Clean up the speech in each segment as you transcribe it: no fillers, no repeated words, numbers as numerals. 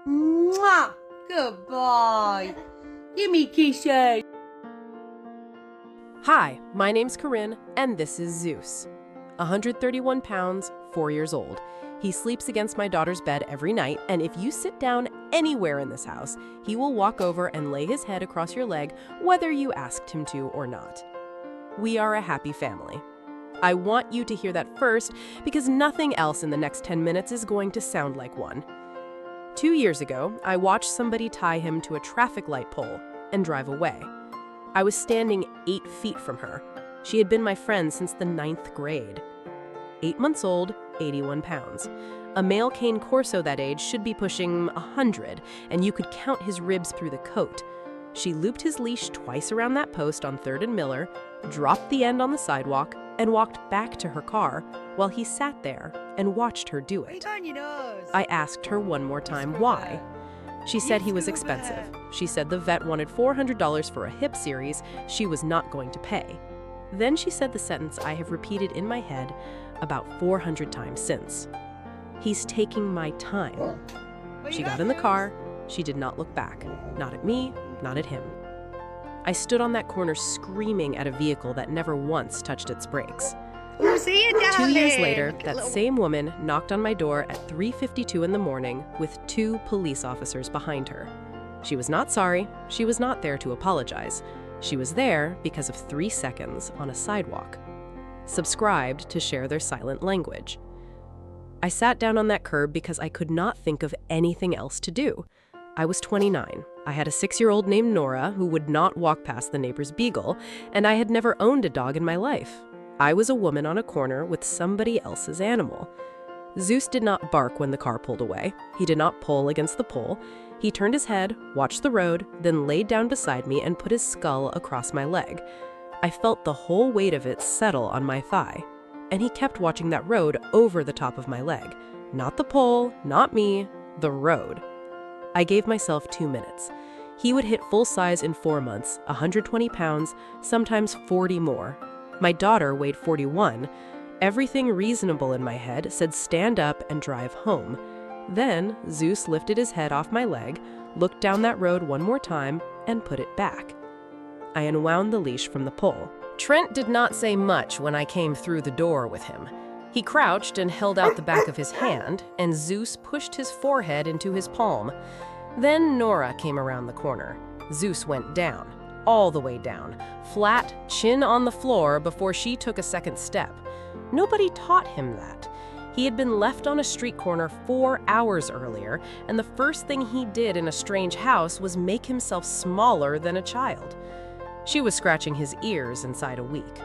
Mwah! Goodbye. Give me kisses. Hi, my name's Corinne, and this is Zeus. 131 pounds, 4 years old. He sleeps against my daughter's bed every night, and if you sit down anywhere in this house, he will walk over and lay his head across your leg, whether you asked him to or not. We are a happy family. I want you to hear that first because nothing else in the next 10 minutes is going to sound like one. 2 years ago, I watched somebody tie him to a traffic light pole and drive away. I was standing 8 feet from her. She had been my friend since the 9th grade. 8 months old, 81 pounds. A male Cane Corso that age should be pushing 100, and you could count his ribs through the coat. She looped his leash twice around that post on 3rd and Miller, dropped the end on the sidewalk, and walked back to her car while he sat there and watched her do it. I asked her one more time why. She said he was expensive. She said the vet wanted $400 for a hip series she was not going to pay. Then she said the sentence I have repeated in my head about 400 times since. He's taking my time. She got in the car. She did not look back. Not at me, not at him. I stood on that corner screaming at a vehicle that never once touched its brakes. 2 years later, that same woman knocked on my door at 3:52 in the morning with 2 police officers behind her. She was not sorry. She was not there to apologize. She was there because of 3 seconds on a sidewalk. Subscribed to share their silent language. I sat down on that curb because I could not think of anything else to do. I was 29. I had a 6-year-old named Nora who would not walk past the neighbor's beagle, and I had never owned a dog in my life. I was a woman on a corner with somebody else's animal. Zeus did not bark when the car pulled away. He did not pull against the pole. He turned his head, watched the road, then laid down beside me and put his skull across my leg. I felt the whole weight of it settle on my thigh. And he kept watching that road over the top of my leg. Not the pole, not me, the road. I gave myself 2 minutes. He would hit full size in 4 months, 120 pounds, sometimes 40 more. My daughter weighed 41. Everything reasonable in my head said stand up and drive home. Then Zeus lifted his head off my leg, looked down that road one more time, and put it back. I unwound the leash from the pole. Trent did not say much when I came through the door with him. He crouched and held out the back of his hand, and Zeus pushed his forehead into his palm. Then Nora came around the corner. Zeus went down, all the way down, flat, chin on the floor before she took a second step. Nobody taught him that. He had been left on a street corner 4 hours earlier, and the first thing he did in a strange house was make himself smaller than a child. She was scratching his ears inside a week.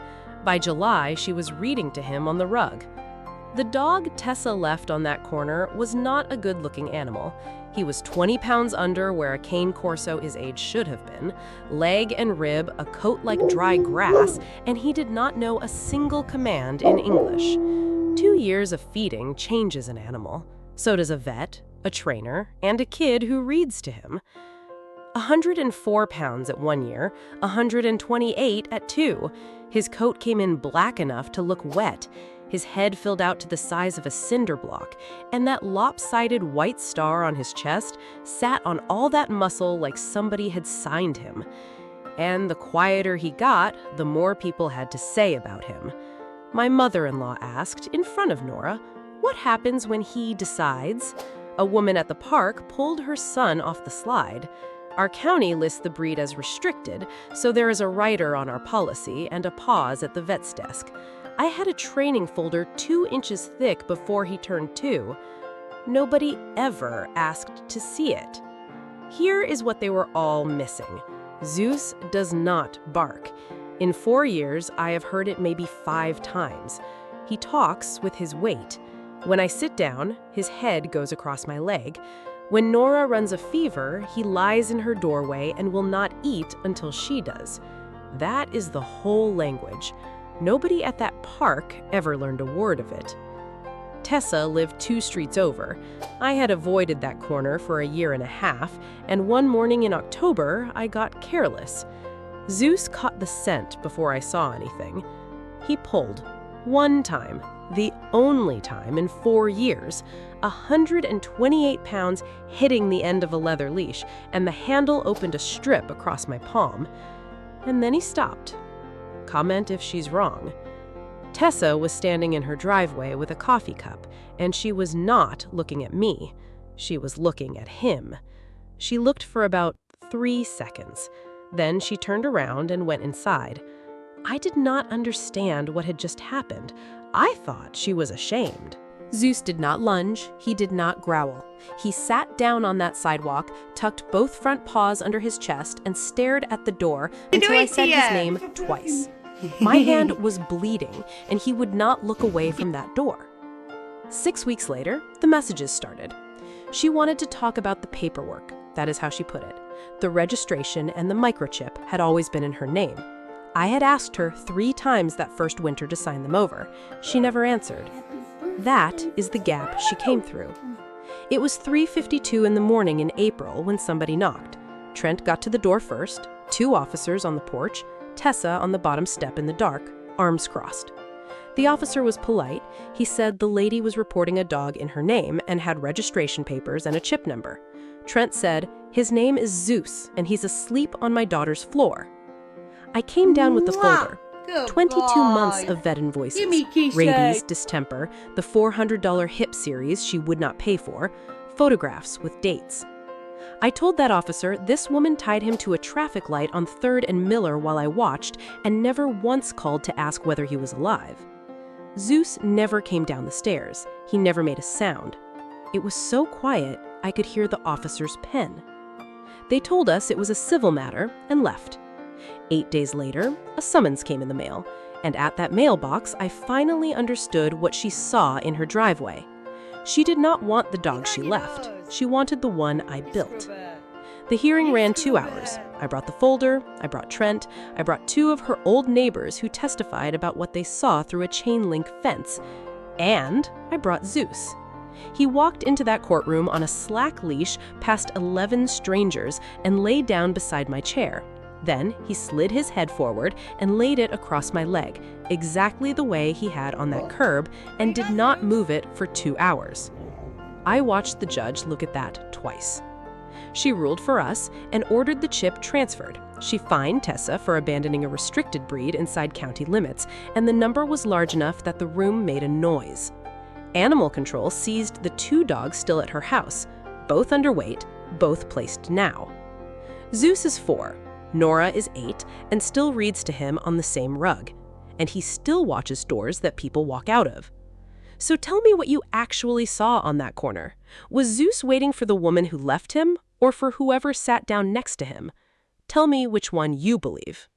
By July, she was reading to him on the rug. The dog Tessa left on that corner was not a good-looking animal. He was 20 pounds under where a Cane Corso his age should have been, leg and rib, a coat like dry grass, and he did not know a single command in English. 2 years of feeding changes an animal. So does a vet, a trainer, and a kid who reads to him. 104 pounds at 1 year, 128 at 2. His coat came in black enough to look wet. His head filled out to the size of a cinder block, and that lopsided white star on his chest sat on all that muscle like somebody had signed him. And the quieter he got, the more people had to say about him. My mother-in-law asked, in front of Nora, what happens when he decides? A woman at the park pulled her son off the slide. Our county lists the breed as restricted, so there is a rider on our policy and a pause at the vet's desk. I had a training folder 2 inches thick before he turned 2. Nobody ever asked to see it. Here is what they were all missing. Zeus does not bark. In 4 years, I have heard it maybe 5 times. He talks with his weight. When I sit down, his head goes across my leg. When Nora runs a fever, he lies in her doorway and will not eat until she does. That is the whole language. Nobody at that park ever learned a word of it. Tessa lived 2 streets over. I had avoided that corner for a year and a half, and one morning in October, I got careless. Zeus caught the scent before I saw anything. He pulled. 1 time. The only time in 4 years, 128 pounds hitting the end of a leather leash, and the handle opened a strip across my palm. And then he stopped. Comment if she's wrong. Tessa was standing in her driveway with a coffee cup, and she was not looking at me. She was looking at him. She looked for about 3 seconds. Then she turned around and went inside. I did not understand what had just happened. I thought she was ashamed. Zeus did not lunge. He did not growl. He sat down on that sidewalk, tucked both front paws under his chest, and stared at the door until I said his name twice. My hand was bleeding, and he would not look away from that door. 6 weeks later, the messages started. She wanted to talk about the paperwork. That is how she put it. The registration and the microchip had always been in her name. I had asked her 3 times that first winter to sign them over. She never answered. That is the gap she came through. It was 3:52 in the morning in April when somebody knocked. Trent got to the door first, 2 officers on the porch, Tessa on the bottom step in the dark, arms crossed. The officer was polite. He said the lady was reporting a dog in her name and had registration papers and a chip number. Trent said, "His name is Zeus, and he's asleep on my daughter's floor." I came down with the folder. 22 months of vet invoices, rabies, distemper, the $400 hip series she would not pay for, photographs with dates. I told that officer this woman tied him to a traffic light on 3rd and Miller while I watched and never once called to ask whether he was alive. Zeus never came down the stairs. He never made a sound. It was so quiet, I could hear the officer's pen. They told us it was a civil matter and left. 8 days later, a summons came in the mail, and at that mailbox, I finally understood what she saw in her driveway. She did not want the dog she left. She wanted the one I built. The hearing ran 2 hours. I brought the folder, I brought Trent, I brought 2 of her old neighbors who testified about what they saw through a chain-link fence, and I brought Zeus. He walked into that courtroom on a slack leash past 11 strangers and lay down beside my chair. Then he slid his head forward and laid it across my leg, exactly the way he had on that curb, and did not move it for 2 hours. I watched the judge look at that twice. She ruled for us and ordered the chip transferred. She fined Tessa for abandoning a restricted breed inside county limits, and the number was large enough that the room made a noise. Animal control seized the 2 dogs still at her house, both underweight, both placed now. Zeus is 4. Nora is 8 and still reads to him on the same rug. And he still watches doors that people walk out of. So tell me what you actually saw on that corner. Was Zeus waiting for the woman who left him or for whoever sat down next to him? Tell me which one you believe.